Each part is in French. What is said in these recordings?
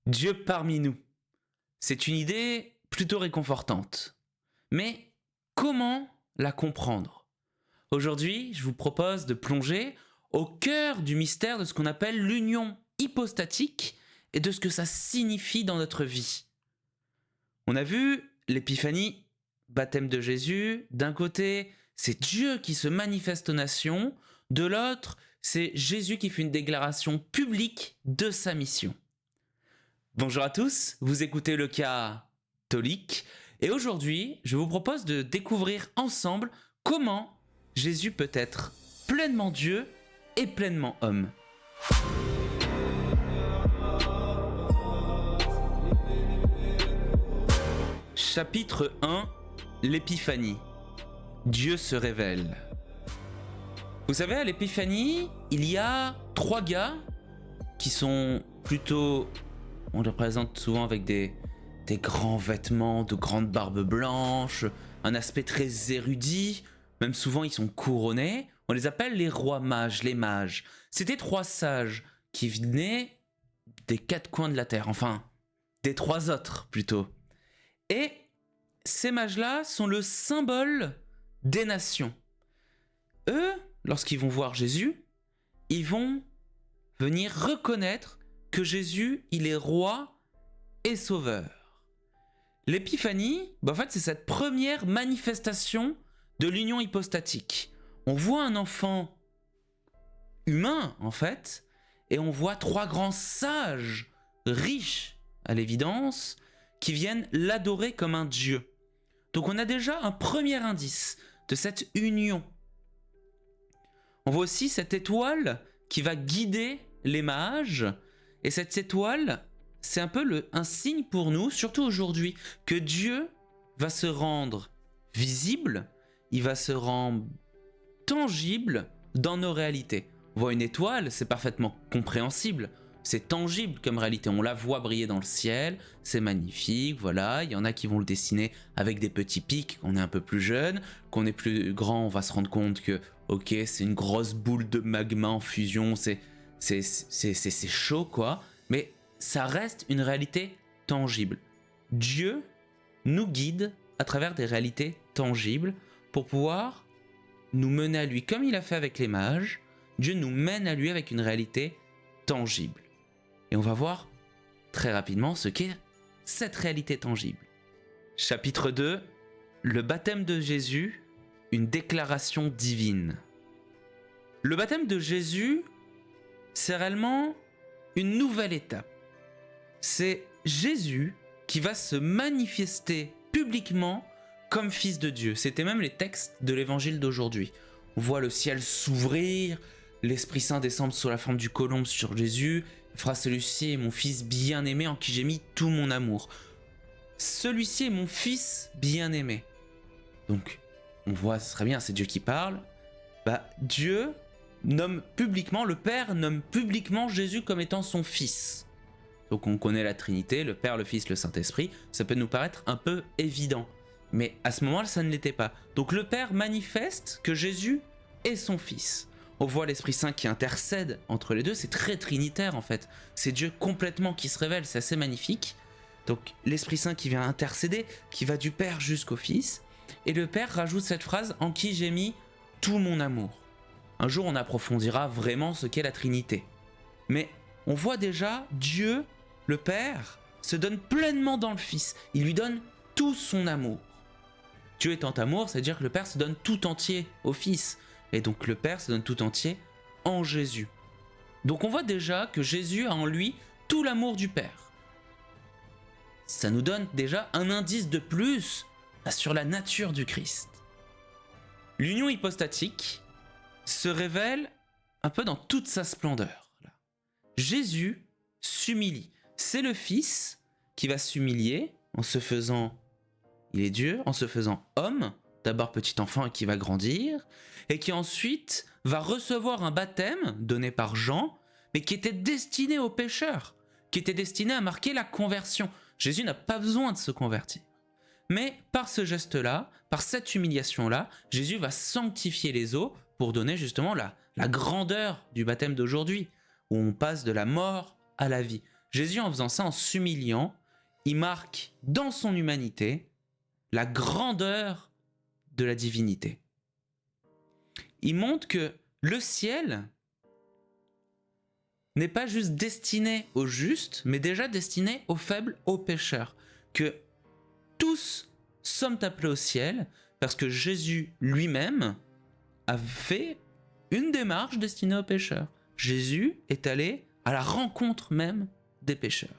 Dieu parmi nous. C'est une idée plutôt réconfortante. Mais comment la comprendre? Aujourd'hui, je vous propose de plonger au cœur du mystère de ce qu'on appelle l'union hypostatique et de ce que ça signifie dans notre vie. On a vu l'épiphanie, baptême de Jésus. D'un côté, c'est Dieu qui se manifeste aux nations. De l'autre, c'est Jésus qui fait une déclaration publique de sa mission. Bonjour à tous, vous écoutez le catholique. Et aujourd'hui, je vous propose de découvrir ensemble comment Jésus peut être pleinement Dieu et pleinement homme. Chapitre 1, l'épiphanie. Dieu se révèle. Vous savez, à l'épiphanie, il y a 3 gars qui sont plutôt... On les représente souvent avec des grands vêtements, de grandes barbes blanches, un aspect très érudit, même souvent ils sont couronnés. On les appelle les rois mages, les mages. C'était 3 sages qui venaient des 4 coins de la terre, enfin, des 3 autres plutôt. Et ces mages-là sont le symbole des nations. Eux, lorsqu'ils vont voir Jésus, ils vont venir reconnaître que Jésus, il est roi et sauveur. L'épiphanie, en fait, c'est cette première manifestation de l'union hypostatique. On voit un enfant humain, en fait, et on voit 3 grands sages, riches à l'évidence, qui viennent l'adorer comme un dieu. Donc on a déjà un premier indice de cette union. On voit aussi cette étoile qui va guider les mages. Et cette étoile, c'est un peu un signe pour nous, surtout aujourd'hui, que Dieu va se rendre visible, il va se rendre tangible dans nos réalités. On voit une étoile, c'est parfaitement compréhensible, c'est tangible comme réalité, on la voit briller dans le ciel, c'est magnifique, voilà, il y en a qui vont le dessiner avec des petits pics, qu'on est un peu plus jeune, qu'on est plus grand, on va se rendre compte que, ok, c'est une grosse boule de magma en fusion, c'est chaud quoi, mais ça reste une réalité tangible. Dieu nous guide à travers des réalités tangibles pour pouvoir nous mener à lui comme il a fait avec les mages. Dieu nous mène à lui avec une réalité tangible. Et on va voir très rapidement ce qu'est cette réalité tangible. Chapitre 2, le baptême de Jésus, une déclaration divine. Le baptême de Jésus, c'est réellement une nouvelle étape. C'est Jésus qui va se manifester publiquement comme fils de Dieu. C'était même les textes de l'évangile d'aujourd'hui. On voit le ciel s'ouvrir, l'Esprit Saint descendre sous la forme du colombe sur Jésus. Frère, celui-ci est mon fils bien-aimé en qui j'ai mis tout mon amour. Celui-ci est mon fils bien-aimé. Donc, on voit très bien, c'est Dieu qui parle. Dieu nomme publiquement, le Père nomme publiquement Jésus comme étant son fils. Donc on connaît la Trinité, le Père, le Fils, le Saint-Esprit, ça peut nous paraître un peu évident. Mais à ce moment-là, ça ne l'était pas. Donc le Père manifeste que Jésus est son Fils. On voit l'Esprit Saint qui intercède entre les deux, c'est très trinitaire en fait. C'est Dieu complètement qui se révèle, c'est assez magnifique. Donc l'Esprit Saint qui vient intercéder, qui va du Père jusqu'au Fils. Et le Père rajoute cette phrase « en qui j'ai mis tout mon amour ». Un jour, on approfondira vraiment ce qu'est la Trinité. Mais on voit déjà Dieu, le Père, se donne pleinement dans le Fils. Il lui donne tout son amour. Dieu étant amour, c'est-à-dire que le Père se donne tout entier au Fils. Et donc le Père se donne tout entier en Jésus. Donc on voit déjà que Jésus a en lui tout l'amour du Père. Ça nous donne déjà un indice de plus sur la nature du Christ. L'union hypostatique se révèle un peu dans toute sa splendeur. Jésus s'humilie. C'est le Fils qui va s'humilier en se faisant, il est Dieu, en se faisant homme, d'abord petit enfant et qui va grandir, et qui ensuite va recevoir un baptême donné par Jean, mais qui était destiné aux pécheurs, qui était destiné à marquer la conversion. Jésus n'a pas besoin de se convertir. Mais par ce geste-là, par cette humiliation-là, Jésus va sanctifier les eaux pour donner justement la grandeur du baptême d'aujourd'hui, où on passe de la mort à la vie. Jésus, en faisant ça, en s'humiliant, il marque dans son humanité la grandeur de la divinité. Il montre que le ciel n'est pas juste destiné aux justes, mais déjà destiné aux faibles, aux pécheurs. Que tous sommes appelés au ciel parce que Jésus lui-même a fait une démarche destinée aux pécheurs. Jésus est allé à la rencontre même des pécheurs.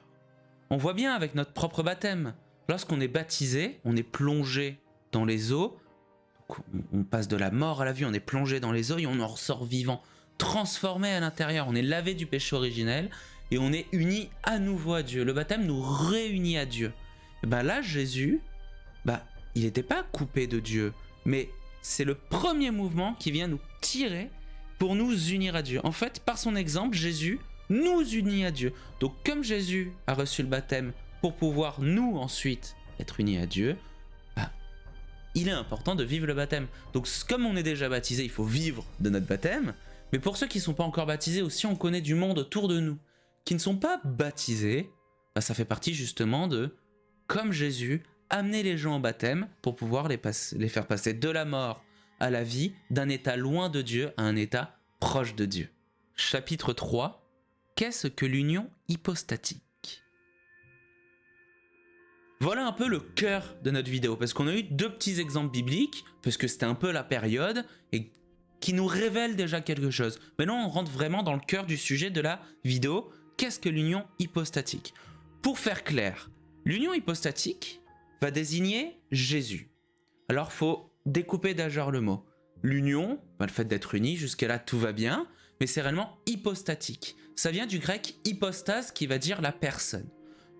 On voit bien avec notre propre baptême. Lorsqu'on est baptisé, on est plongé dans les eaux. On passe de la mort à la vie, on est plongé dans les eaux et on en ressort vivant, transformé à l'intérieur. On est lavé du péché originel et on est uni à nouveau à Dieu. Le baptême nous réunit à Dieu. Et ben là, Jésus, il n'était pas coupé de Dieu, mais c'est le premier mouvement qui vient nous tirer pour nous unir à Dieu. En fait, par son exemple, Jésus nous unit à Dieu. Donc comme Jésus a reçu le baptême pour pouvoir nous ensuite être unis à Dieu, il est important de vivre le baptême. Donc comme on est déjà baptisé, il faut vivre de notre baptême. Mais pour ceux qui ne sont pas encore baptisés, aussi on connaît du monde autour de nous qui ne sont pas baptisés, ça fait partie justement de, comme Jésus, amener les gens au baptême pour pouvoir les faire passer de la mort à la vie, d'un état loin de Dieu à un état proche de Dieu. Chapitre 3. Qu'est-ce que l'union hypostatique? Voilà un peu le cœur de notre vidéo, parce qu'on a eu 2 petits exemples bibliques, parce que c'était un peu la période, et qui nous révèlent déjà quelque chose. Maintenant, on rentre vraiment dans le cœur du sujet de la vidéo. Qu'est-ce que l'union hypostatique? Pour faire clair, l'union hypostatique va désigner Jésus. Alors, il faut découper d'abord le mot. L'union, le fait d'être unis, jusque-là tout va bien, mais c'est réellement hypostatique. Ça vient du grec hypostase qui va dire la personne.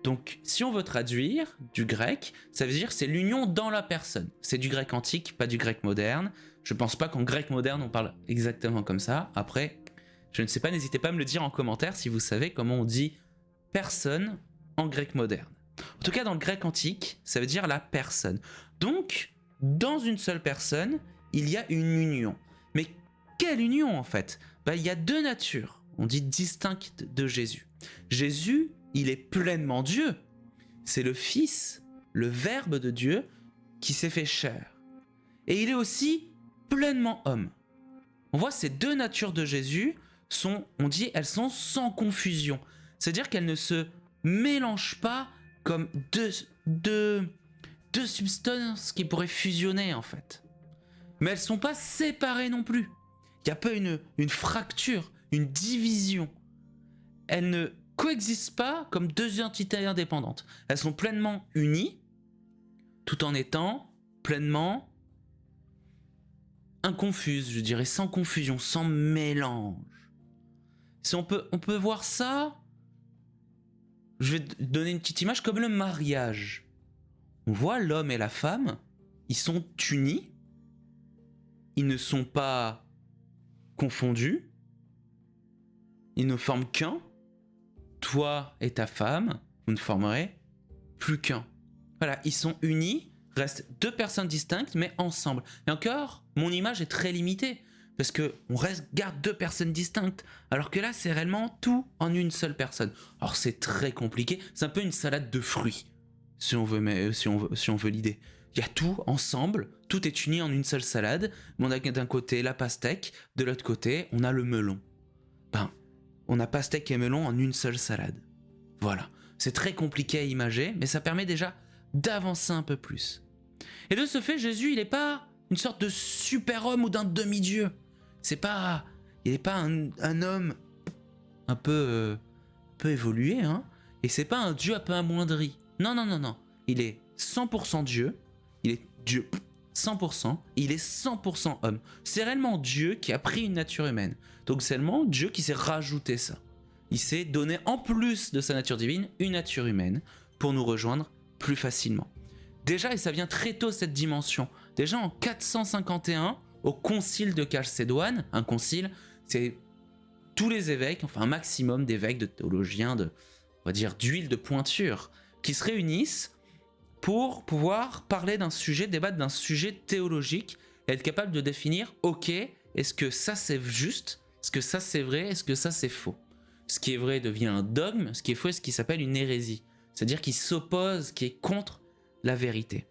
Donc, si on veut traduire du grec, ça veut dire c'est l'union dans la personne. C'est du grec antique, pas du grec moderne. Je pense pas qu'en grec moderne on parle exactement comme ça. Après, je ne sais pas, n'hésitez pas à me le dire en commentaire si vous savez comment on dit personne en grec moderne. En tout cas, dans le grec antique, ça veut dire la personne. Donc, dans une seule personne, il y a une union. Mais quelle union en fait? Il y a 2 natures, on dit distinctes de Jésus. Jésus, il est pleinement Dieu. C'est le Fils, le Verbe de Dieu, qui s'est fait chair. Et il est aussi pleinement homme. On voit ces 2 natures de Jésus, elles sont sans confusion. C'est-à-dire qu'elles ne se mélangent pas comme deux substances qui pourraient fusionner en fait. Mais elles ne sont pas séparées non plus. Il n'y a pas une fracture, une division. Elles ne coexistent pas comme 2 entités indépendantes. Elles sont pleinement unies, tout en étant pleinement inconfuses, je dirais, sans confusion, sans mélange. Si on peut voir ça, je vais donner une petite image comme le mariage. On voit l'homme et la femme, ils sont unis, ils ne sont pas confondus, ils ne forment qu'un. Toi et ta femme, vous ne formerez plus qu'un. Voilà, ils sont unis, restent 2 personnes distinctes, mais ensemble. Et encore, mon image est très limitée, parce qu'on garde 2 personnes distinctes, alors que là, c'est réellement tout en une seule personne. Alors c'est très compliqué, c'est un peu une salade de fruits, si on veut l'idée. Il y a tout ensemble, tout est uni en une seule salade, mais on a d'un côté la pastèque, de l'autre côté, on a le melon. On a pastèque et melon en une seule salade. Voilà, c'est très compliqué à imager, mais ça permet déjà d'avancer un peu plus. Et de ce fait, Jésus, il n'est pas une sorte de super-homme ou d'un demi-dieu. Il n'est pas un homme un peu évolué, hein, et c'est pas un dieu un peu amoindri. Non. Il est 100% Dieu, il est Dieu 100%, il est 100% homme. C'est réellement Dieu qui a pris une nature humaine. Donc c'est réellement Dieu qui s'est rajouté ça. Il s'est donné en plus de sa nature divine une nature humaine pour nous rejoindre plus facilement. Déjà, et ça vient très tôt cette dimension, déjà en 451, au concile de Chalcédoine, un concile, c'est tous les évêques, enfin un maximum d'évêques, de théologiens, on va dire d'huile de pointure, qui se réunissent pour pouvoir parler d'un sujet, débattre d'un sujet théologique, et être capable de définir, ok, est-ce que ça c'est juste, est-ce que ça c'est vrai, est-ce que ça c'est faux. ce qui est vrai devient un dogme, ce qui est faux, ce qui s'appelle une hérésie. C'est-à-dire qui s'oppose, qui est contre la vérité.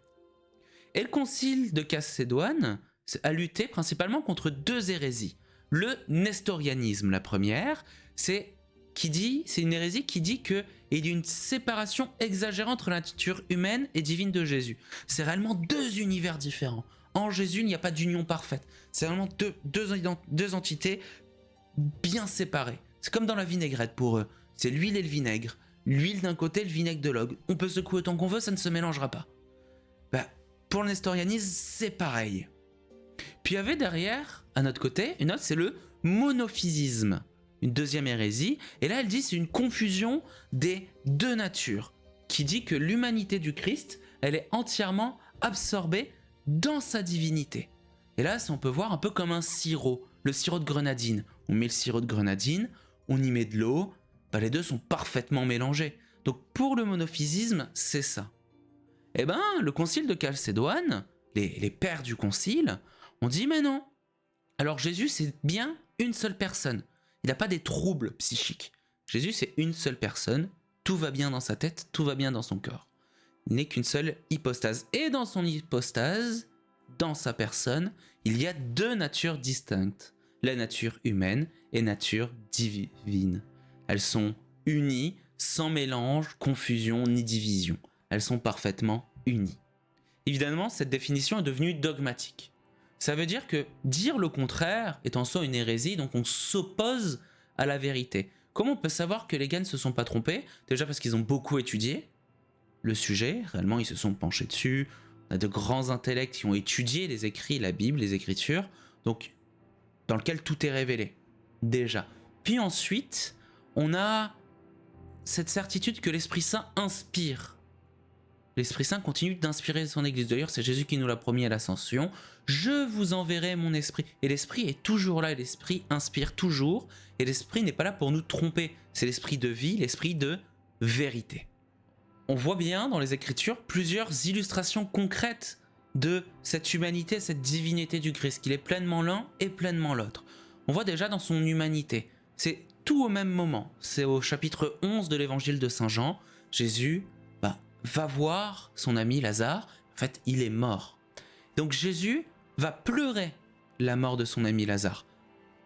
Et le concile de Chalcédoine a lutté principalement contre deux hérésies. Le nestorianisme, la première, c'est une hérésie qui dit qu'il y a une séparation exagérée entre la nature humaine et divine de Jésus. C'est réellement deux univers différents. En Jésus, il n'y a pas d'union parfaite. C'est vraiment deux entités bien séparées. C'est comme dans la vinaigrette pour eux. C'est l'huile et le vinaigre. L'huile d'un côté, le vinaigre de l'autre. On peut secouer autant qu'on veut, ça ne se mélangera pas. Pour le nestorianisme, c'est pareil. Puis il y avait derrière, à notre côté, une autre, c'est le monophysisme. Une deuxième hérésie. Et là, elle dit c'est une confusion des deux natures. Qui dit que l'humanité du Christ, elle est entièrement absorbée dans sa divinité. Et là, on peut voir un peu comme un sirop. Le sirop de grenadine. On met le sirop de grenadine, on y met de l'eau. Les deux sont parfaitement mélangés. Donc pour le monophysisme, c'est ça. Eh ben, le concile de Chalcédoine, les pères du concile, ont dit mais non. Alors Jésus, c'est bien une seule personne. Il n'a pas des troubles psychiques. Jésus, c'est une seule personne. Tout va bien dans sa tête, tout va bien dans son corps. Il n'est qu'une seule hypostase. Et dans son hypostase, dans sa personne, il y a deux natures distinctes. La nature humaine et nature divine. Elles sont unies, sans mélange, confusion ni division. Elles sont parfaitement unies. Évidemment, cette définition est devenue dogmatique. Ça veut dire que dire le contraire est en soi une hérésie, donc on s'oppose à la vérité. Comment on peut savoir que les gars ne se sont pas trompés? Déjà parce qu'ils ont beaucoup étudié le sujet, réellement ils se sont penchés dessus. On a de grands intellects qui ont étudié les écrits, la Bible, les Écritures, donc dans lequel tout est révélé, déjà. Puis ensuite, on a cette certitude que l'Esprit Saint inspire. L'Esprit Saint continue d'inspirer son Église. D'ailleurs, c'est Jésus qui nous l'a promis à l'Ascension. Je vous enverrai mon Esprit. Et l'Esprit est toujours là, et l'Esprit inspire toujours. Et l'Esprit n'est pas là pour nous tromper. C'est l'Esprit de vie, l'Esprit de vérité. On voit bien dans les Écritures plusieurs illustrations concrètes de cette humanité, cette divinité du Christ, qu'il est pleinement l'un et pleinement l'autre. On voit déjà dans son humanité. C'est tout au même moment. C'est au chapitre 11 de l'évangile de Saint Jean. Jésus va voir son ami Lazare. En fait, il est mort. Donc Jésus va pleurer la mort de son ami Lazare.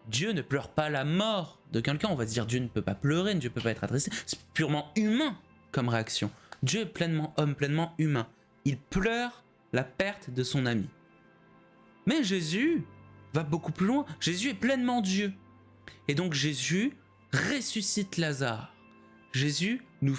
Dieu ne pleure pas la mort de quelqu'un. On va se dire Dieu ne peut pas pleurer, Dieu ne peut pas être adressé. C'est purement humain comme réaction. Dieu est pleinement homme, pleinement humain. Il pleure la perte de son ami. Mais Jésus va beaucoup plus loin. Jésus est pleinement Dieu. Et donc Jésus ressuscite Lazare. Jésus nous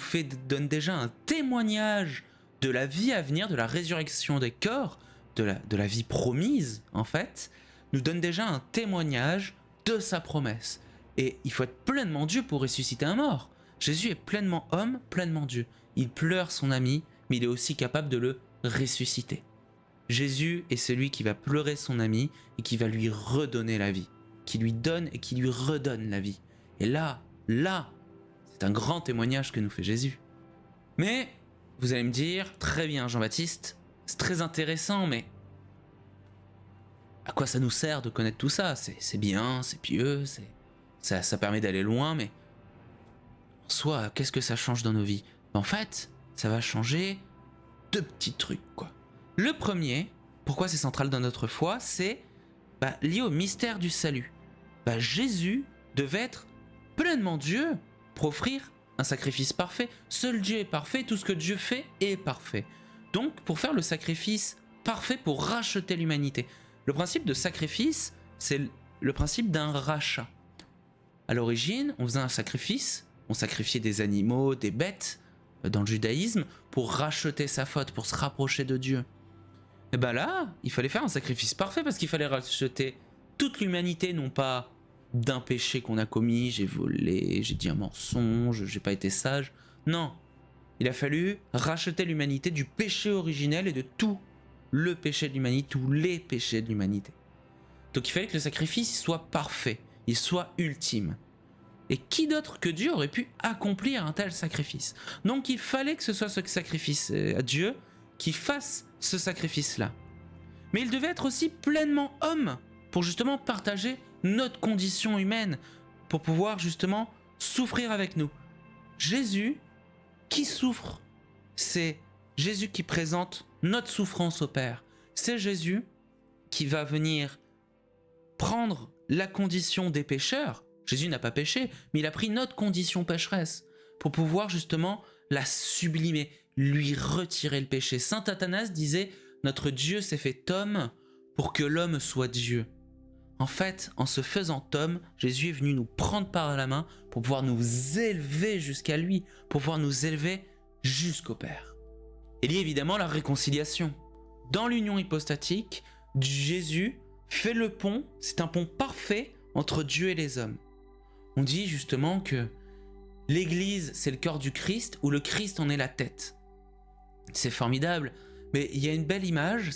donne déjà un témoignage de la vie à venir, de la résurrection des corps, de la vie promise, en fait, nous donne déjà un témoignage de sa promesse. Et il faut être pleinement Dieu pour ressusciter un mort. Jésus est pleinement homme, pleinement Dieu. Il pleure son ami, mais il est aussi capable de le ressusciter. Jésus est celui qui va pleurer son ami et qui va lui redonner la vie, qui lui donne et qui lui redonne la vie. Et là, c'est un grand témoignage que nous fait Jésus. Mais, vous allez me dire, très bien Jean-Baptiste, c'est très intéressant, mais à quoi ça nous sert de connaître tout ça? C'est bien, c'est pieux, ça permet d'aller loin, mais en soi, qu'est-ce que ça change dans nos vies? En fait, ça va changer deux petits trucs, quoi. Le premier, pourquoi c'est central dans notre foi, c'est lié au mystère du salut. Jésus devait être pleinement Dieu pour offrir un sacrifice parfait. Seul Dieu est parfait, tout ce que Dieu fait est parfait. Donc, pour faire le sacrifice parfait pour racheter l'humanité. Le principe de sacrifice, c'est le principe d'un rachat. À l'origine, on faisait un sacrifice, on sacrifiait des animaux, des bêtes, dans le judaïsme, pour racheter sa faute, pour se rapprocher de Dieu. Et là, il fallait faire un sacrifice parfait parce qu'il fallait racheter toute l'humanité, non pas d'un péché qu'on a commis, j'ai volé, j'ai dit un mensonge, j'ai pas été sage. Non, il a fallu racheter l'humanité du péché originel et de tout le péché de l'humanité, tous les péchés de l'humanité. Donc il fallait que le sacrifice soit parfait, il soit ultime. Et qui d'autre que Dieu aurait pu accomplir un tel sacrifice? Donc il fallait que ce soit ce sacrifice à Dieu qui fasse ce sacrifice-là. Mais il devait être aussi pleinement homme pour justement partager notre condition humaine, pour pouvoir justement souffrir avec nous. Jésus qui souffre, c'est Jésus qui présente notre souffrance au Père. C'est Jésus qui va venir prendre la condition des pécheurs. Jésus n'a pas péché, mais il a pris notre condition pécheresse pour pouvoir justement la sublimer, lui retirer le péché. Saint Athanase disait « Notre Dieu s'est fait homme pour que l'homme soit Dieu ». En fait, en se faisant homme, Jésus est venu nous prendre par la main pour pouvoir nous élever jusqu'à lui, pour pouvoir nous élever jusqu'au Père. Il y a évidemment la réconciliation. Dans l'union hypostatique, Jésus fait le pont, c'est un pont parfait entre Dieu et les hommes. On dit justement que l'Église, c'est le corps du Christ, ou le Christ en est la tête. C'est formidable, mais il y a une belle image,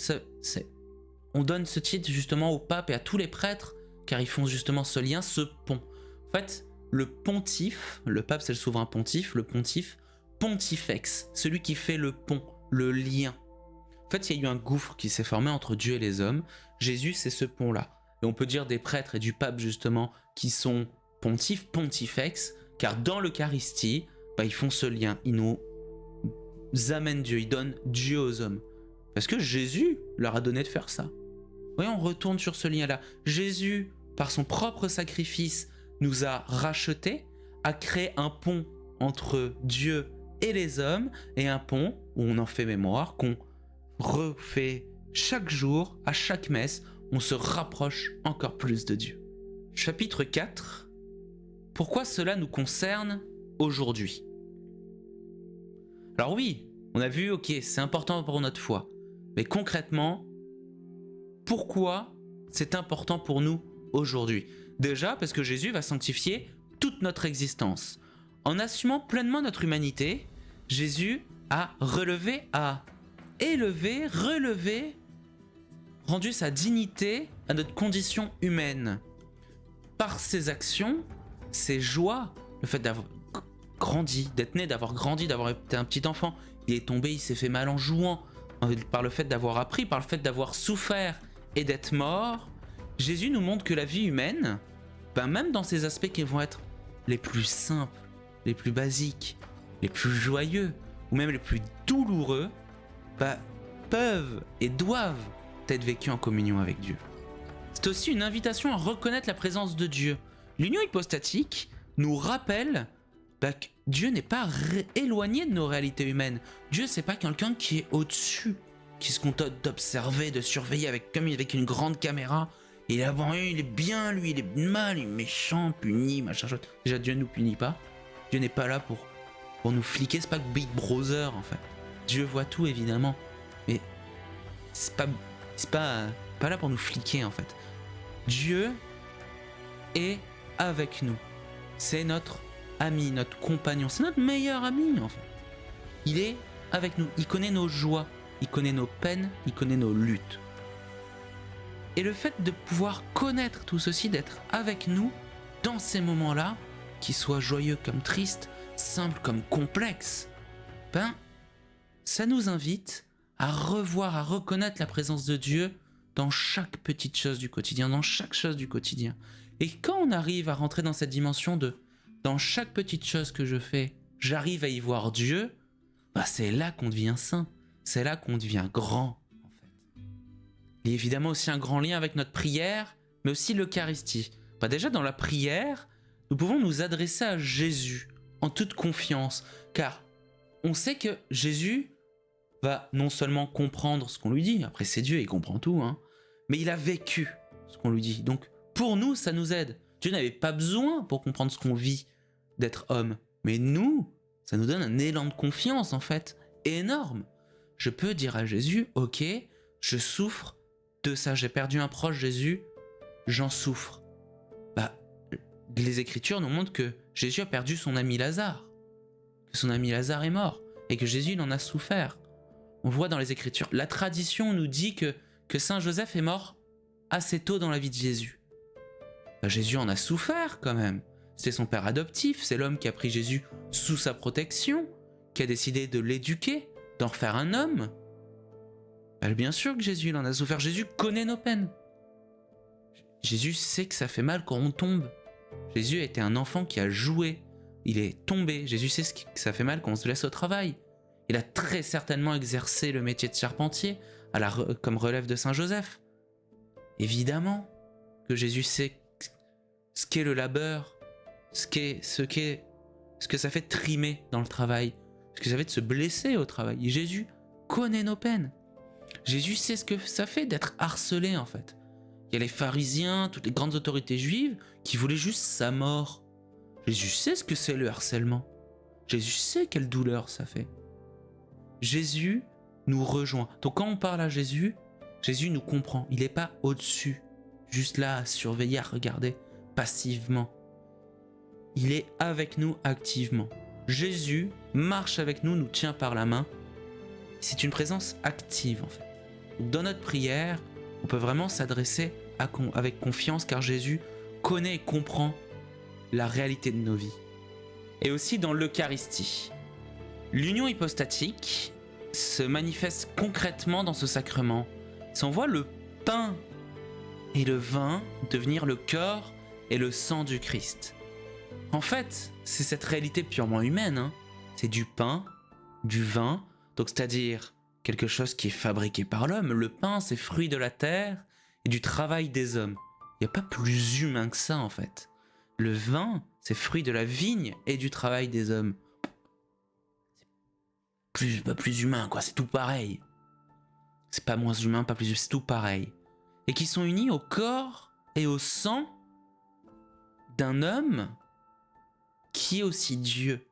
on donne ce titre justement au pape et à tous les prêtres, car ils font justement ce lien, ce pont. En fait, le pontife, le pape c'est le souverain pontife, le pontife, pontifex, celui qui fait le pont, le lien. En fait, il y a eu un gouffre qui s'est formé entre Dieu et les hommes. Jésus, c'est ce pont-là. Et on peut dire des prêtres et du pape justement, qui sont pontifes, pontifex, car dans l'Eucharistie, ils font ce lien, ils nous amènent Dieu, ils donnent Dieu aux hommes. Parce que Jésus leur a donné de faire ça. Oui, on retourne sur ce lien-là. Jésus, par son propre sacrifice, nous a rachetés, a créé un pont entre Dieu et les hommes, et un pont où on en fait mémoire, qu'on refait chaque jour, à chaque messe, on se rapproche encore plus de Dieu. Chapitre 4. Pourquoi cela nous concerne aujourd'hui? Alors oui, on a vu, ok, c'est important pour notre foi. Mais concrètement, pourquoi c'est important pour nous aujourd'hui? Déjà parce que Jésus va sanctifier toute notre existence. En assumant pleinement notre humanité, Jésus a relevé, a élevé, relevé, rendu sa dignité à notre condition humaine. Par ses actions, ses joies, le fait d'avoir grandi, d'être né, d'avoir grandi, d'avoir été un petit enfant, il est tombé, il s'est fait mal en jouant, par le fait d'avoir appris, par le fait d'avoir souffert et d'être mort, Jésus nous montre que la vie humaine, même dans ses aspects qui vont être les plus simples, les plus basiques, les plus joyeux, ou même les plus douloureux, peuvent et doivent être vécus en communion avec Dieu. C'est aussi une invitation à reconnaître la présence de Dieu. L'union hypostatique nous rappelle que Dieu n'est pas éloigné de nos réalités humaines. Dieu, c'est pas quelqu'un qui est au-dessus, qui se contente d'observer, de surveiller comme avec une grande caméra. Et là, bon, il est bien, lui, il est mal, il est méchant, puni, machin chose. Déjà, Dieu ne nous punit pas. Dieu n'est pas là pour nous fliquer. C'est pas Big Brother, en fait. Dieu voit tout, évidemment. Mais c'est pas là pour nous fliquer, en fait. Dieu est avec nous. C'est notre ami, notre compagnon. C'est notre meilleur ami, en fait. Il est avec nous. Il connaît nos joies. Il connaît nos peines. Il connaît nos luttes. Et le fait de pouvoir connaître tout ceci, d'être avec nous dans ces moments-là, qu'ils soient joyeux comme tristes, simples comme complexes, ça nous invite à revoir, à reconnaître la présence de Dieu dans chaque petite chose du quotidien, dans chaque chose du quotidien. Et quand on arrive à rentrer dans cette dimension de dans chaque petite chose que je fais, j'arrive à y voir Dieu, c'est là qu'on devient saint, c'est là qu'on devient grand. Il y a évidemment aussi un grand lien avec notre prière, mais aussi l'Eucharistie. Déjà dans la prière, nous pouvons nous adresser à Jésus en toute confiance, car on sait que Jésus va non seulement comprendre ce qu'on lui dit, après c'est Dieu, il comprend tout, mais il a vécu ce qu'on lui dit. Donc pour nous, ça nous aide. Dieu n'avait pas besoin pour comprendre ce qu'on vit d'être homme, mais nous, ça nous donne un élan de confiance en fait, énorme. Je peux dire à Jésus, ok, je souffre de ça, j'ai perdu un proche, Jésus, j'en souffre. Les Écritures nous montrent que Jésus a perdu son ami Lazare, que son ami Lazare est mort, et que Jésus il en a souffert. On voit dans les Écritures, la tradition nous dit que Saint Joseph est mort assez tôt dans la vie de Jésus. Jésus en a souffert quand même. C'était son père adoptif, c'est l'homme qui a pris Jésus sous sa protection, qui a décidé de l'éduquer, d'en faire un homme. Bien sûr que Jésus il en a souffert. Jésus connaît nos peines. Jésus sait que ça fait mal quand on tombe. Jésus était un enfant qui a joué il est tombé. Jésus sait que ça fait mal quand on se blesse au travail. Il a très certainement exercé le métier de charpentier comme relève de Saint Joseph. Évidemment que Jésus sait ce qu'est le labeur, ce que ça fait de trimer dans le travail, ce que ça fait de se blesser au travail. Et Jésus connaît nos peines. Jésus sait ce que ça fait d'être harcelé en fait. Il y a les pharisiens, toutes les grandes autorités juives qui voulaient juste sa mort. Jésus sait ce que c'est le harcèlement. Jésus sait quelle douleur ça fait. Jésus nous rejoint. Donc quand on parle à Jésus, Jésus nous comprend. Il n'est pas au-dessus, juste là à surveiller, à regarder passivement. Il est avec nous activement. Jésus marche avec nous, nous tient par la main. C'est une présence active en fait. Donc, dans notre prière, on peut vraiment s'adresser avec confiance car Jésus connaît et comprend la réalité de nos vies. Et aussi dans l'Eucharistie. L'union hypostatique se manifeste concrètement dans ce sacrement. Si on voit le pain et le vin devenir le corps et le sang du Christ. En fait, c'est cette réalité purement humaine. Hein. C'est du pain, du vin, donc c'est-à-dire quelque chose qui est fabriqué par l'homme. Le pain, c'est fruit de la terre et du travail des hommes. Il n'y a pas plus humain que ça en fait. Le vin, c'est fruit de la vigne et du travail des hommes. Pas plus humain quoi, c'est tout pareil. C'est pas moins humain, pas plus humain, c'est tout pareil. Et qui sont unis au corps et au sang d'un homme qui est aussi Dieu.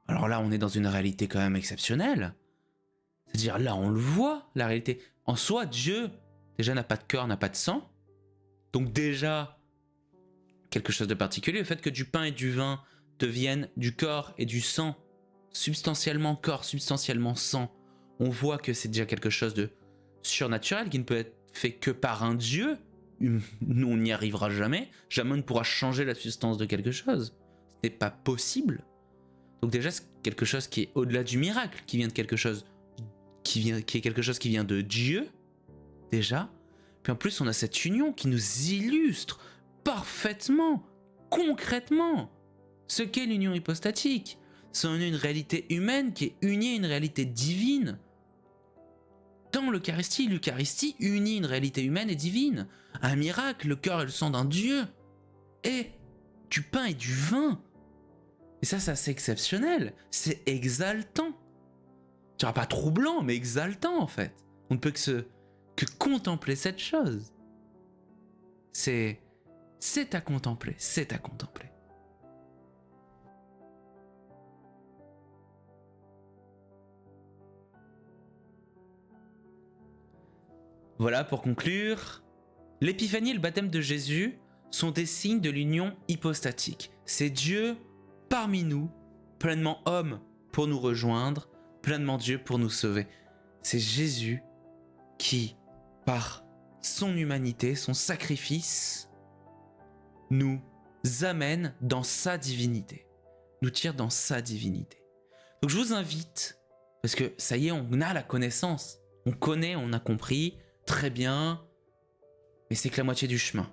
Alors là, on est dans une réalité quand même exceptionnelle. C'est-à-dire là, on le voit, la réalité. En soi, Dieu, déjà, n'a pas de corps, n'a pas de sang. Donc déjà, quelque chose de particulier, le fait que du pain et du vin deviennent du corps et du sang, substantiellement corps, substantiellement sang, on voit que c'est déjà quelque chose de surnaturel qui ne peut être fait que par un Dieu. Nous, on n'y arrivera jamais. Jamais on ne pourra changer la substance de quelque chose. Ce n'est pas possible. Donc déjà, c'est quelque chose qui est au-delà du miracle, qui vient de quelque chose, qui est quelque chose qui vient de Dieu, déjà. Puis en plus, on a cette union qui nous illustre parfaitement, concrètement, ce qu'est l'union hypostatique. C'est une réalité humaine qui est unie à une réalité divine. Dans l'Eucharistie, l'Eucharistie unit une réalité humaine et divine. Un miracle, le cœur et le sang d'un Dieu, et du pain et du vin. Et ça, c'est assez exceptionnel. C'est exaltant. Je dirais pas troublant, mais exaltant en fait. On ne peut que contempler cette chose. C'est à contempler, c'est à contempler. Voilà, pour conclure, l'épiphanie et le baptême de Jésus sont des signes de l'union hypostatique. C'est Dieu parmi nous, pleinement homme pour nous rejoindre, pleinement Dieu pour nous sauver. C'est Jésus qui, par son humanité, son sacrifice, nous amène dans sa divinité, nous tire dans sa divinité. Donc je vous invite, parce que ça y est, on a la connaissance, on connaît, on a compris, très bien, mais c'est que la moitié du chemin.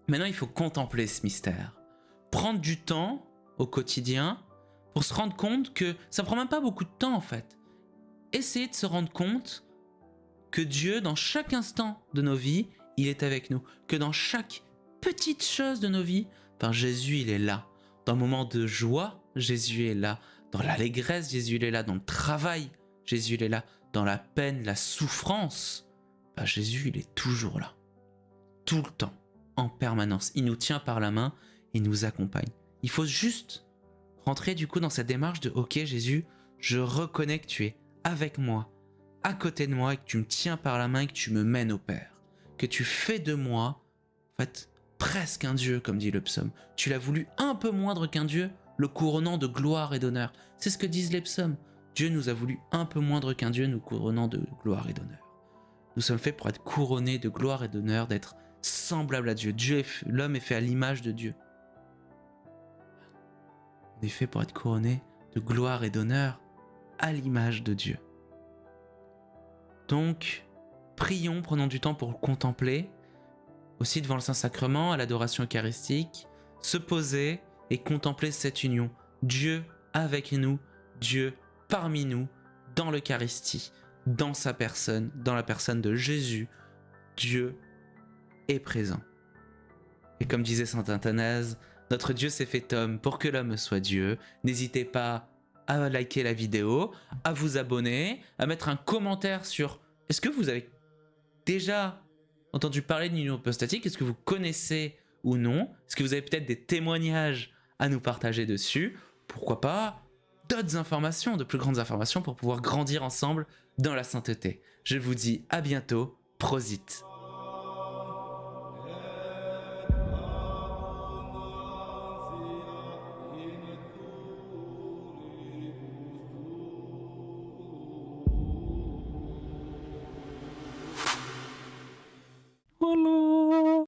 Maintenant, il faut contempler ce mystère. Prendre du temps au quotidien pour se rendre compte que ça ne prend même pas beaucoup de temps en fait. Essayez de se rendre compte que Dieu, dans chaque instant de nos vies, il est avec nous. Que dans chaque petite chose de nos vies, Jésus, il est là. Dans le moment de joie, Jésus est là. Dans l'allégresse, Jésus, il est là. Dans le travail, Jésus, il est là. Dans la peine, la souffrance, Jésus, il est toujours là. Tout le temps, en permanence. Il nous tient par la main et nous accompagne. Il faut juste rentrer du coup dans cette démarche de « Ok Jésus, je reconnais que tu es avec moi, à côté de moi, et que tu me tiens par la main et que tu me mènes au Père. Que tu fais de moi, en fait, presque un Dieu, comme dit le psaume. Tu l'as voulu un peu moindre qu'un Dieu, le couronnant de gloire et d'honneur. » C'est ce que disent les psaumes. Dieu nous a voulu un peu moindre qu'un Dieu, nous couronnant de gloire et d'honneur. Nous sommes faits pour être couronnés de gloire et d'honneur, d'être semblables à Dieu. L'homme est fait à l'image de Dieu. On est fait pour être couronné de gloire et d'honneur à l'image de Dieu. Donc, prions, prenons du temps pour le contempler, aussi devant le Saint-Sacrement, à l'adoration eucharistique, se poser et contempler cette union Dieu avec nous, Dieu parmi nous, dans l'Eucharistie, dans sa personne, dans la personne de Jésus, Dieu est présent. Et comme disait saint Athanase, notre Dieu s'est fait homme pour que l'homme soit Dieu. N'hésitez pas à liker la vidéo, à vous abonner, à mettre un commentaire sur est-ce que vous avez déjà entendu parler de l'union hypostatique, est-ce que vous connaissez ou non, est-ce que vous avez peut-être des témoignages à nous partager dessus, pourquoi pas d'autres informations, de plus grandes informations pour pouvoir grandir ensemble dans la sainteté. Je vous dis à bientôt, prosit. Voilà.